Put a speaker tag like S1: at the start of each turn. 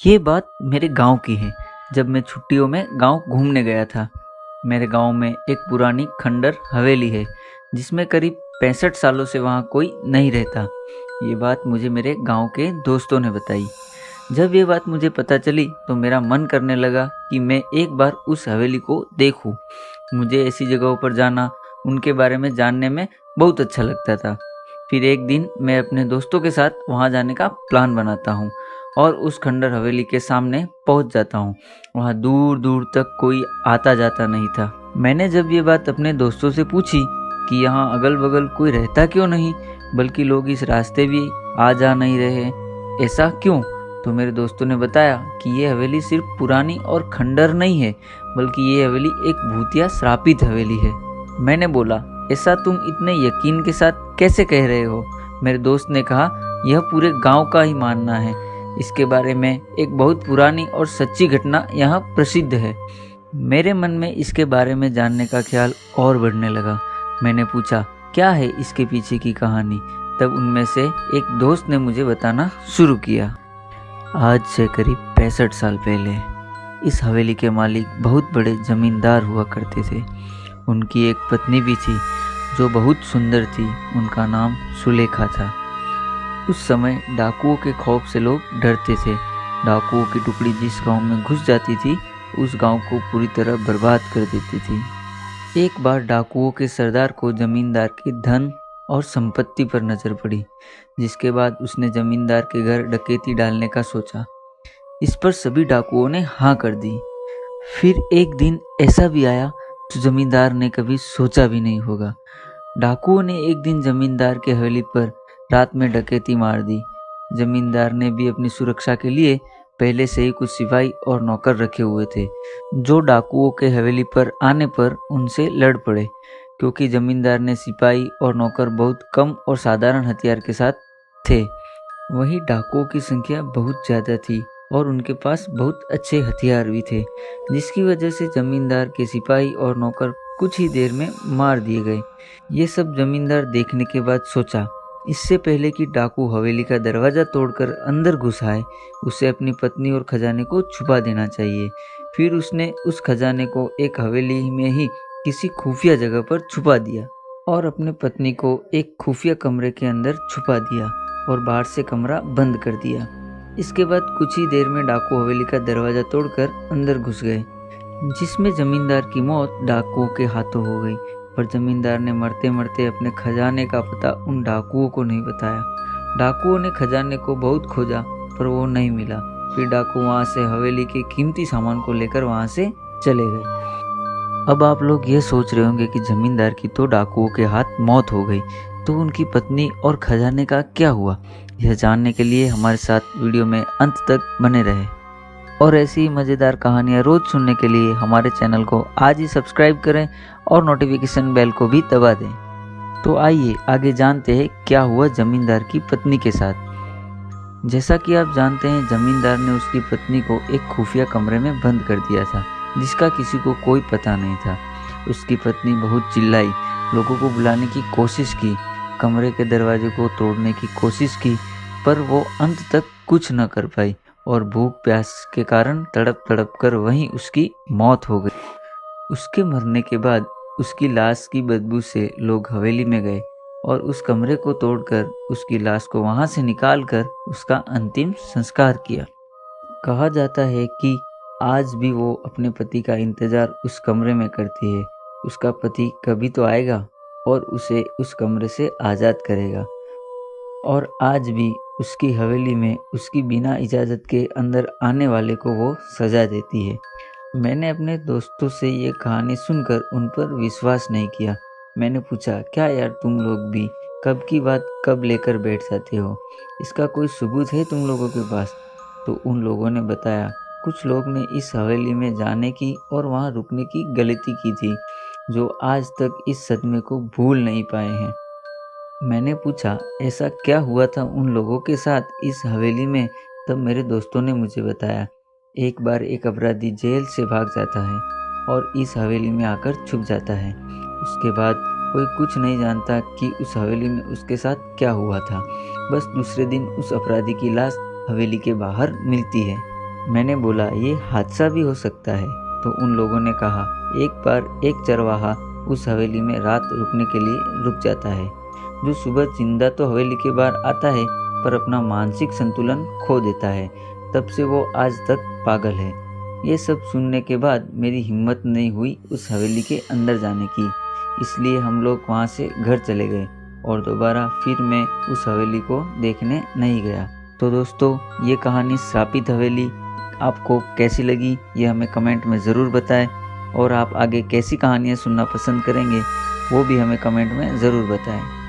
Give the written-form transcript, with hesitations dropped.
S1: ये बात मेरे गांव की है। जब मैं छुट्टियों में गांव घूमने गया था। मेरे गांव में एक पुरानी खंडर हवेली है जिसमें करीब 65 सालों से वहाँ कोई नहीं रहता। ये बात मुझे मेरे गांव के दोस्तों ने बताई। जब ये बात मुझे पता चली तो मेरा मन करने लगा कि मैं एक बार उस हवेली को देखूं। मुझे ऐसी जगहों पर जाना, उनके बारे में जानने में बहुत अच्छा लगता था। फिर एक दिन मैं अपने दोस्तों के साथ वहाँ जाने का प्लान बनाता हूँ और उस खंडर हवेली के सामने पहुँच जाता हूँ। वहाँ दूर दूर तक कोई आता जाता नहीं था। मैंने जब ये बात अपने दोस्तों से पूछी कि यहाँ अगल बगल कोई रहता क्यों नहीं, बल्कि लोग इस रास्ते भी आ जा नहीं रहे, ऐसा क्यों, तो मेरे दोस्तों ने बताया कि ये हवेली सिर्फ पुरानी और खंडर नहीं है, बल्कि ये हवेली एक भूतिया श्रापित हवेली है। मैंने बोला, ऐसा तुम इतने यकीन के साथ कैसे कह रहे हो? मेरे दोस्त ने कहा, यह पूरे गांव का ही मानना है। इसके बारे में एक बहुत पुरानी और सच्ची घटना यहाँ प्रसिद्ध है। मेरे मन में इसके बारे में जानने का ख्याल और बढ़ने लगा। मैंने पूछा, क्या है इसके पीछे की कहानी? तब उनमें से एक दोस्त ने मुझे बताना शुरू किया। आज से करीब 65 साल पहले इस हवेली के मालिक बहुत बड़े जमींदार हुआ करते थे। उनकी एक पत्नी भी थी जो बहुत सुंदर थी। उनका नाम सुलेखा था। उस समय डाकुओं के खौफ से लोग डरते थे। डाकुओं की टुकड़ी जिस गांव में घुस जाती थी उस गांव को पूरी तरह बर्बाद कर देती थी। एक बार डाकुओं के सरदार को जमींदार के धन और संपत्ति पर नजर पड़ी, जिसके बाद उसने जमींदार के घर डकैती डालने का सोचा। इस पर सभी डाकुओं ने हाँ कर दी। फिर एक दिन ऐसा भी आया जो जमींदार ने कभी सोचा भी नहीं होगा। डाकुओं ने एक दिन जमींदार के हवेली पर रात में डकैती मार दी। जमींदार ने भी अपनी सुरक्षा के लिए पहले से ही कुछ सिपाही और नौकर रखे हुए थे, जो डाकुओं के हवेली पर आने पर उनसे लड़ पड़े, क्योंकि जमींदार ने सिपाही और नौकर बहुत कम और साधारण हथियार के साथ थे। वहीं डाकुओं की संख्या बहुत ज़्यादा थी और उनके पास बहुत अच्छे हथियार भी थे, जिसकी वजह से जमींदार के सिपाही और नौकर कुछ ही देर में मार दिए गए। ये सब जमींदार देखने के बाद सोचा, इससे पहले कि डाकू हवेली का दरवाज़ा तोड़कर अंदर घुस आए, उसे अपनी पत्नी और खजाने को छुपा देना चाहिए। फिर उसने उस खजाने को एक हवेली में ही किसी खुफिया जगह पर छुपा दिया और अपने पत्नी को एक खुफिया कमरे के अंदर छुपा दिया और बाहर से कमरा बंद कर दिया। इसके बाद कुछ ही देर में डाकू हवेली का दरवाज़ा तोड़कर अंदर घुस गए, जिसमें जमींदार की मौत डाकुओं के हाथों हो गई। पर जमींदार ने मरते मरते अपने खजाने का पता उन डाकुओं को नहीं बताया। डाकुओं ने खजाने को बहुत खोजा पर वो नहीं मिला। फिर डाकू वहाँ से हवेली के कीमती सामान को लेकर वहाँ से चले गए। अब आप लोग ये सोच रहे होंगे कि जमींदार की तो डाकुओं के हाथ मौत हो गई, तो उनकी पत्नी और खजाने का क्या हुआ? यह जानने के लिए हमारे साथ वीडियो में अंत तक बने रहे और ऐसी ही मज़ेदार कहानियाँ रोज़ सुनने के लिए हमारे चैनल को आज ही सब्सक्राइब करें और नोटिफिकेशन बेल को भी दबा दें। तो आइए आगे जानते हैं क्या हुआ जमींदार की पत्नी के साथ। जैसा कि आप जानते हैं, जमींदार ने उसकी पत्नी को एक खुफिया कमरे में बंद कर दिया था, जिसका किसी को कोई पता नहीं था। उसकी पत्नी बहुत चिल्लाई, लोगों को बुलाने की कोशिश की, कमरे के दरवाजे को तोड़ने की कोशिश की, पर वो अंत तक कुछ न कर पाई और भूख प्यास के कारण तड़प तड़प कर वहीं उसकी मौत हो गई। उसके मरने के बाद उसकी लाश की बदबू से लोग हवेली में गए और उस कमरे को तोड़कर उसकी लाश को वहां से निकालकर उसका अंतिम संस्कार किया। कहा जाता है कि आज भी वो अपने पति का इंतजार उस कमरे में करती है। उसका पति कभी तो आएगा और उसे उस कमरे से आज़ाद करेगा, और आज भी उसकी हवेली में उसकी बिना इजाज़त के अंदर आने वाले को वो सज़ा देती है। मैंने अपने दोस्तों से ये कहानी सुनकर उन पर विश्वास नहीं किया। मैंने पूछा, क्या यार तुम लोग भी कब की बात कब लेकर बैठ जाते हो? इसका कोई सबूत है तुम लोगों के पास? तो उन लोगों ने बताया, कुछ लोग ने इस हवेली में जाने की और वहाँ रुकने की गलती की थी, जो आज तक इस सदमे को भूल नहीं पाए हैं। मैंने पूछा, ऐसा क्या हुआ था उन लोगों के साथ इस हवेली में? तब मेरे दोस्तों ने मुझे बताया, एक बार एक अपराधी जेल से भाग जाता है और इस हवेली में आकर छुप जाता है। उसके बाद कोई कुछ नहीं जानता कि उस हवेली में उसके साथ क्या हुआ था। बस दूसरे दिन उस अपराधी की लाश हवेली के बाहर मिलती है। मैंने बोला ये हादसा भी हो सकता है। तो उन लोगों ने कहा एक बार एक चरवाहा उस हवेली में रात रुकने के लिए रुक जाता है, जो सुबह जिंदा तो हवेली के बाहर आता है पर अपना मानसिक संतुलन खो देता है। तब से वो आज तक पागल है। ये सब सुनने के बाद मेरी हिम्मत नहीं हुई उस हवेली के अंदर जाने की, इसलिए हम लोग वहाँ से घर चले गए और दोबारा फिर मैं उस हवेली को देखने नहीं गया। तो दोस्तों, ये कहानी श्रापित हवेली आपको कैसी लगी ये हमें कमेंट में ज़रूर बताएं, और आप आगे कैसी कहानियाँ सुनना पसंद करेंगे वो भी हमें कमेंट में ज़रूर बताएं।